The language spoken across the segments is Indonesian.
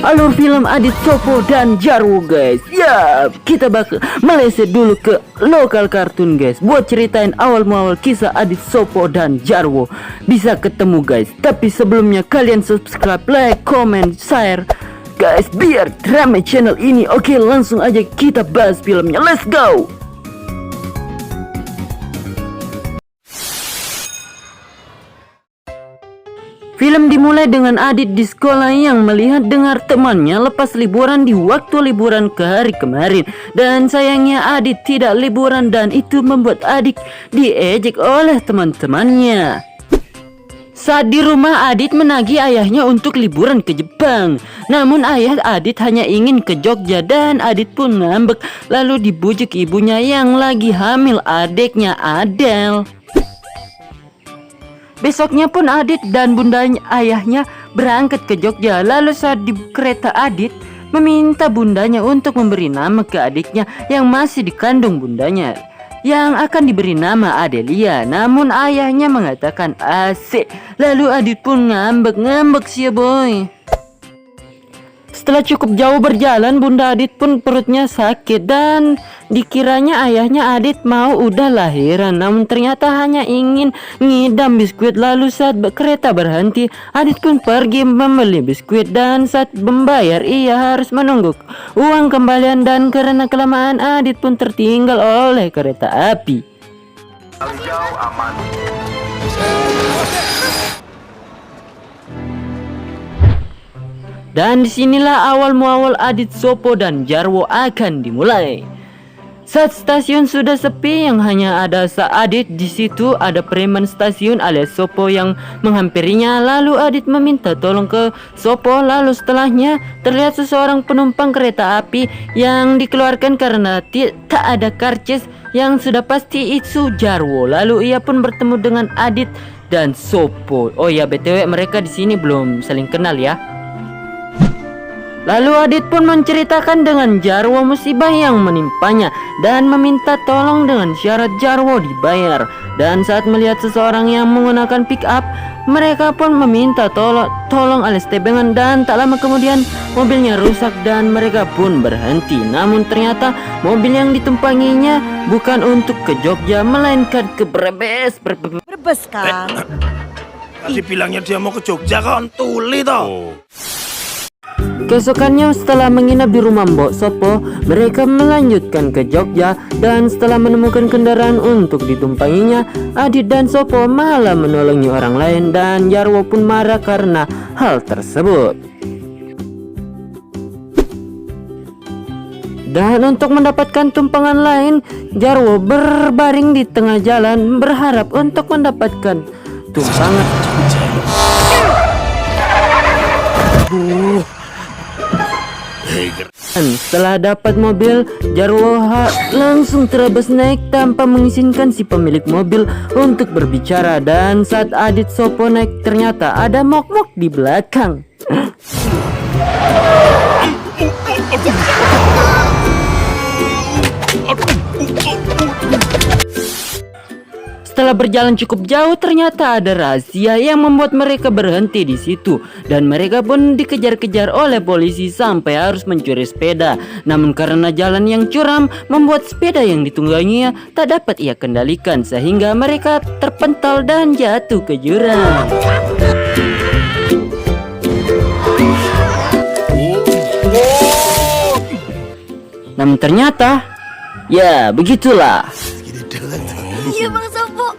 alur film Adit Sopo dan Jarwo guys. Ya, kita bakal meleset dulu ke lokal kartun guys, buat ceritain awal kisah Adit Sopo dan Jarwo bisa ketemu guys. Tapi sebelumnya kalian subscribe, like, comment, share guys, biar rame channel ini. Oke, langsung aja kita bahas filmnya, let's go. Film dimulai dengan Adit di sekolah yang melihat dengar temannya lepas liburan di waktu liburan ke hari kemarin. Dan sayangnya Adit tidak liburan dan itu membuat Adit diejek oleh teman-temannya. Saat di rumah, Adit menagih ayahnya untuk liburan ke Jepang. Namun ayah Adit hanya ingin ke Jogja dan Adit pun ngambek lalu dibujuk ibunya yang lagi hamil adiknya Adel. Besoknya pun Adit dan bundanya ayahnya berangkat ke Jogja. Lalu saat di kereta, Adit meminta bundanya untuk memberi nama ke adiknya yang masih dikandung bundanya, yang akan diberi nama Adelia. Namun ayahnya mengatakan asik. Lalu Adit pun ngambek sih boy. Setelah cukup jauh berjalan, bunda Adit pun perutnya sakit dan dikiranya ayahnya Adit mau udah lahiran. Namun ternyata hanya ingin ngidam biskuit. Lalu saat kereta berhenti, Adit pun pergi membeli biskuit. Dan saat membayar, ia harus menunggu uang kembalian. Dan karena kelamaan, Adit pun tertinggal oleh kereta api. Dan disinilah awal muawal Adit Sopo dan Jarwo akan dimulai. Saat stasiun sudah sepi, yang hanya ada Adit di situ, ada preman stasiun alias Sopo yang menghampirinya. Lalu Adit meminta tolong ke Sopo. Lalu setelahnya terlihat seseorang penumpang kereta api yang dikeluarkan karena tak ada karcis, yang sudah pasti itu Jarwo. Lalu ia pun bertemu dengan Adit dan Sopo. Oh ya, BTW mereka di sini belum saling kenal ya. Lalu Adit pun menceritakan dengan Jarwo musibah yang menimpanya dan meminta tolong dengan syarat Jarwo dibayar. Dan saat melihat seseorang yang menggunakan pick up, mereka pun meminta tolong alias tebengan. Dan tak lama kemudian mobilnya rusak dan mereka pun berhenti. Namun ternyata mobil yang ditumpanginya bukan untuk ke Jogja, melainkan ke Brebes. Brebes kan? Tadi bilangnya dia mau ke Jogja kan, tuli toh. Keesokannya setelah menginap di rumah Mbok Sopo, mereka melanjutkan ke Jogja. Dan setelah menemukan kendaraan untuk ditumpanginya, Adit dan Sopo malah menolongi orang lain. Dan Jarwo pun marah karena hal tersebut. Dan untuk mendapatkan tumpangan lain, Jarwo berbaring di tengah jalan berharap untuk mendapatkan tumpangan. Dan setelah dapat mobil, Jarwo langsung terabas naik tanpa mengizinkan si pemilik mobil untuk berbicara. Dan saat Adit Sopo naik, ternyata ada mok-mok di belakang. Setelah berjalan cukup jauh, ternyata ada rahasia yang membuat mereka berhenti di situ. Dan mereka pun dikejar-kejar oleh polisi sampai harus mencuri sepeda. Namun karena jalan yang curam, membuat sepeda yang ditungganginya tak dapat ia kendalikan, sehingga mereka terpental dan jatuh ke jurang. Namun ternyata, ya begitulah. Iya Bang Sopo.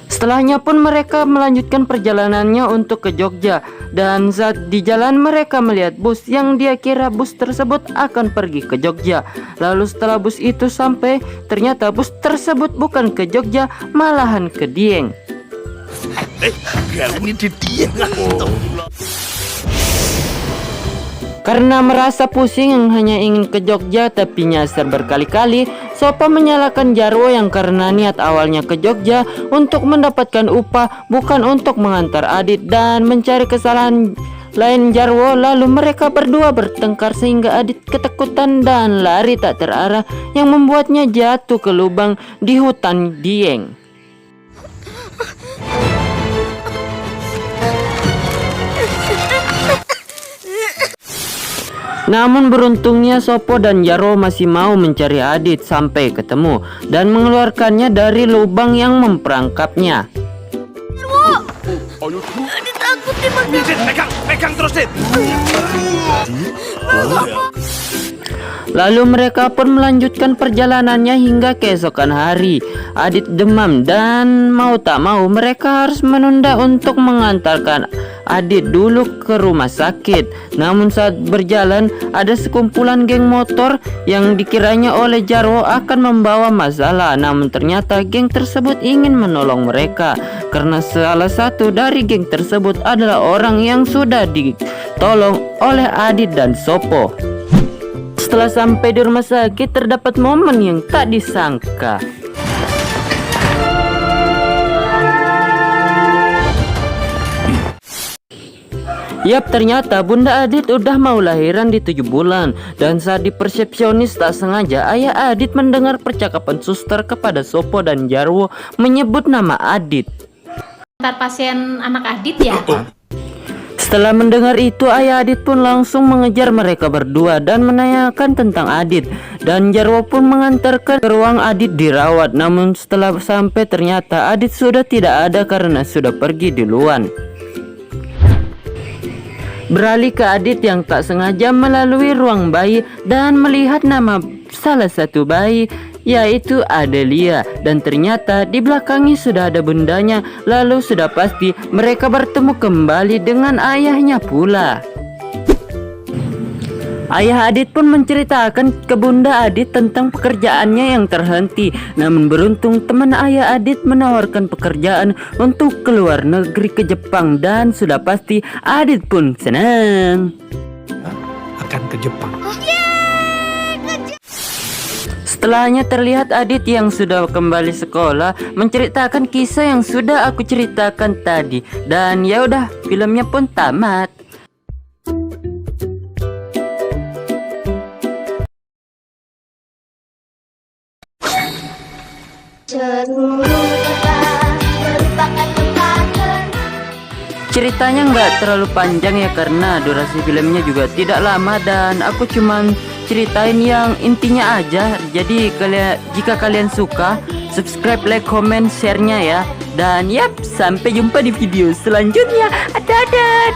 Setelahnya pun mereka melanjutkan perjalanannya untuk ke Jogja. Dan saat di jalan mereka melihat bus yang dia kira bus tersebut akan pergi ke Jogja. Lalu setelah bus itu sampai, ternyata bus tersebut bukan ke Jogja, malahan ke Dieng. Ini di Dieng. Karena merasa pusing yang hanya ingin ke Jogja tapi nyasar berkali-kali, Sopo menyalahkan Jarwo yang karena niat awalnya ke Jogja untuk mendapatkan upah, bukan untuk mengantar Adit dan mencari kesalahan lain Jarwo. Lalu mereka berdua bertengkar sehingga Adit ketakutan dan lari tak terarah yang membuatnya jatuh ke lubang di hutan Dieng. Namun beruntungnya Sopo dan Jarwo masih mau mencari Adit sampai ketemu dan mengeluarkannya dari lubang yang memperangkapnya. Adit takut dimakan. Dit, pegang terus, Dit. Lalu mereka pun melanjutkan perjalanannya hingga keesokan hari. Adit demam dan mau tak mau mereka harus menunda untuk mengantarkan Adit dulu ke rumah sakit. Namun saat berjalan ada sekumpulan geng motor yang dikiranya oleh Jarwo akan membawa masalah. Namun ternyata geng tersebut ingin menolong mereka karena salah satu dari geng tersebut adalah orang yang sudah ditolong oleh Adit dan Sopo. Setelah sampai di rumah sakit terdapat momen yang tak disangka. Yap, ternyata Bunda Adit udah mau lahiran di 7 bulan. Dan saat di persepsionis tak sengaja ayah Adit mendengar percakapan suster kepada Sopo dan Jarwo menyebut nama Adit. Antar pasien anak Adit ya? Setelah mendengar itu ayah Adit pun langsung mengejar mereka berdua dan menanyakan tentang Adit. Dan Jarwo pun mengantarkan ke ruang Adit dirawat. Namun setelah sampai ternyata Adit sudah tidak ada karena sudah pergi duluan. Beralih ke Adit yang tak sengaja melalui ruang bayi dan melihat nama salah satu bayi, yaitu Adelia. Dan ternyata di belakangnya sudah ada bundanya. Lalu sudah pasti mereka bertemu kembali dengan ayahnya pula. Ayah Adit pun menceritakan ke Bunda Adit tentang pekerjaannya yang terhenti. Namun beruntung teman ayah Adit menawarkan pekerjaan untuk keluar negeri ke Jepang. Dan sudah pasti Adit pun senang. Akan ke Jepang. Setelahnya terlihat Adit yang sudah kembali sekolah menceritakan kisah yang sudah aku ceritakan tadi. Dan ya udah, filmnya pun tamat. Ceritanya nggak terlalu panjang ya karena durasi filmnya juga tidak lama dan aku cuman ceritain yang intinya aja. Jadi jika kalian suka, subscribe, like, comment, share-nya ya. Dan yap, sampai jumpa di video selanjutnya. Dadah.